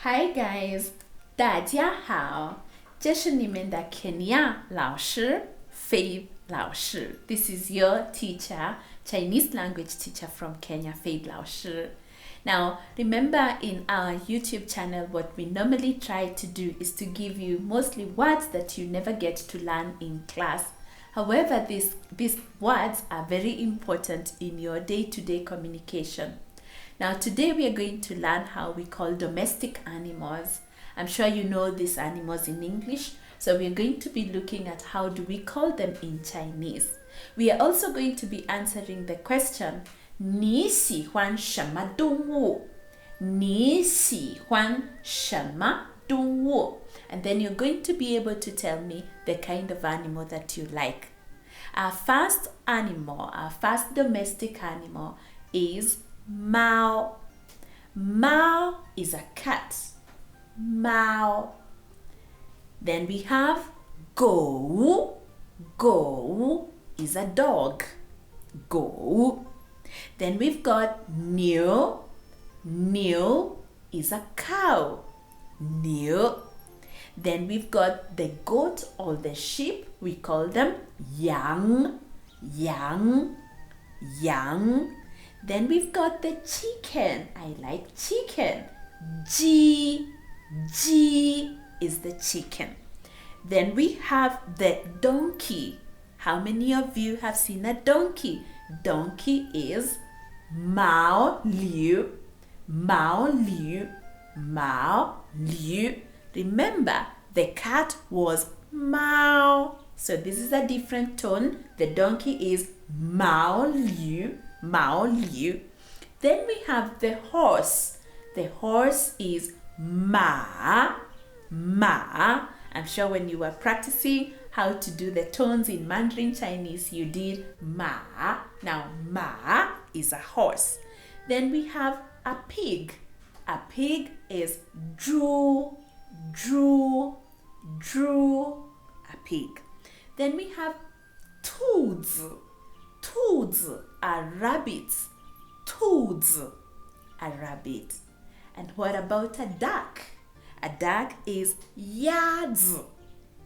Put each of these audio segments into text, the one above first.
Hi guys, 大家好，这是你们的 Kenya 老师 Faith 老师。This is your teacher, Chinese language teacher from Kenya, Faith 老师。Now, remember in our YouTube channel, what we normally try to do is to give you mostly words that you never get to learn in class. However, these words are very important in your day-to-day communication. Now, today we are going to learn how we call domestic animals. I'm sure you know these animals in English, so we are going to be looking at how do we call them in Chinese. We are also going to be answering the question, 你喜欢什么动物?你喜欢什么动物? And then you're going to be able to tell me the kind of animal that you like. Our first animal, our first domestic animal is Mao. Mao is a cat. Mao. Then we have Gou. Gou is a dog. Gou. Then we've got Niu. Niu is a cow. Niu. Then we've got the goat or the sheep. We call them Yang. Yang. Yang. Then we've got the chicken. I like chicken. Ji. Ji is the chicken. Then we have the donkey. How many of you have seen a donkey? Donkey is Mao Liu. Mao Liu. Mao Liu. Remember, the cat was Mao. So this is a different tone. The donkey is Mao Liu. Mao Liu. Then we have the horse. The horse is Ma. Ma. I'm sure when you were practicing how to do the tones in Mandarin Chinese, you did Ma. Now, Ma is a horse. Then we have a pig. A pig is Zhu. Zhu. Zhu. A pig. Then we have Tuzi. Tuzi are rabbits. Tuzi, a rabbit. And what about a duck? A duck is Yazi.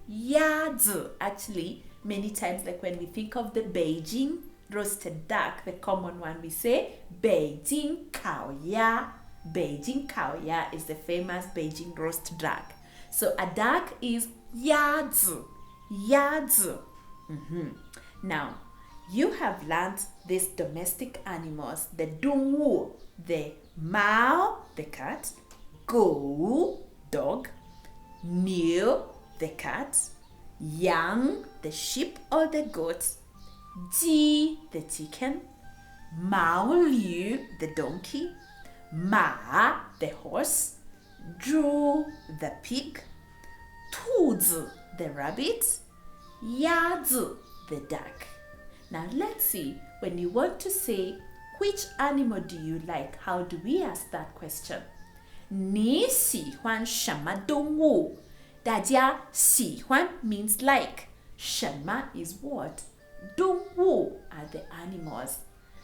Yazi. Actually, many times, like when we think of the Beijing roasted duck, the common one, we say Beijing Kaoya. Beijing Kaoya is the famous Beijing roast duck. So a duck is Yazi. Yazi. Now, you have learned these domestic animals, the dòngwù, the Mao, the cat, Gou, dog, Niu, the cat, Yang, the sheep or the goat, Ji, the chicken, Mao Liu, the donkey, Ma, the horse, Zhu, the pig, Tuzi, the rabbit, Yazi, the duck. Now let's see, when you want to say, which animal do you like? How do we ask that question? 你喜欢什么动物? 大家喜欢 means like. 什么 is what? 动物 are the animals.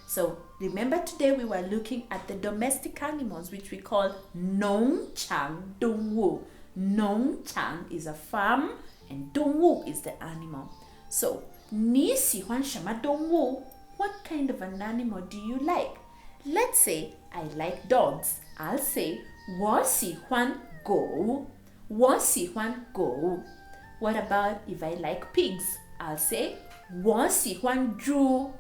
So remember today we were looking at the domestic animals which we call 农场动物. 农场 is a farm and 动物 is the animal. So 你喜欢什么动物? What kind of an animal do you like? Let's say I like dogs. I'll say 我喜欢狗. 我喜欢狗. What about if I like pigs? I'll say 我喜欢猪.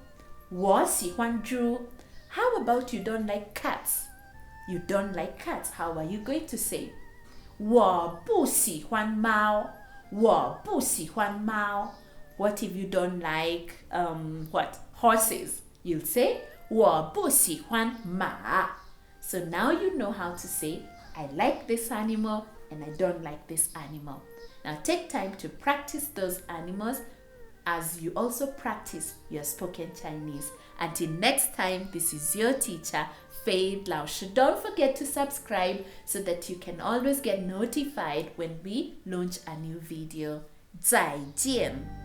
我喜欢猪. How about you don't like cats? You don't like cats. How are you going to say? 我不喜欢猫. 我不喜欢猫. What if you don't like horses? You'll say 我不喜欢马. So now you know how to say I like this animal and I don't like this animal. Now take time to practice those animals as you also practice your spoken Chinese. Until next time, this is your teacher, Faith 老师. Don't forget to subscribe so that you can always get notified when we launch a new video. 再见.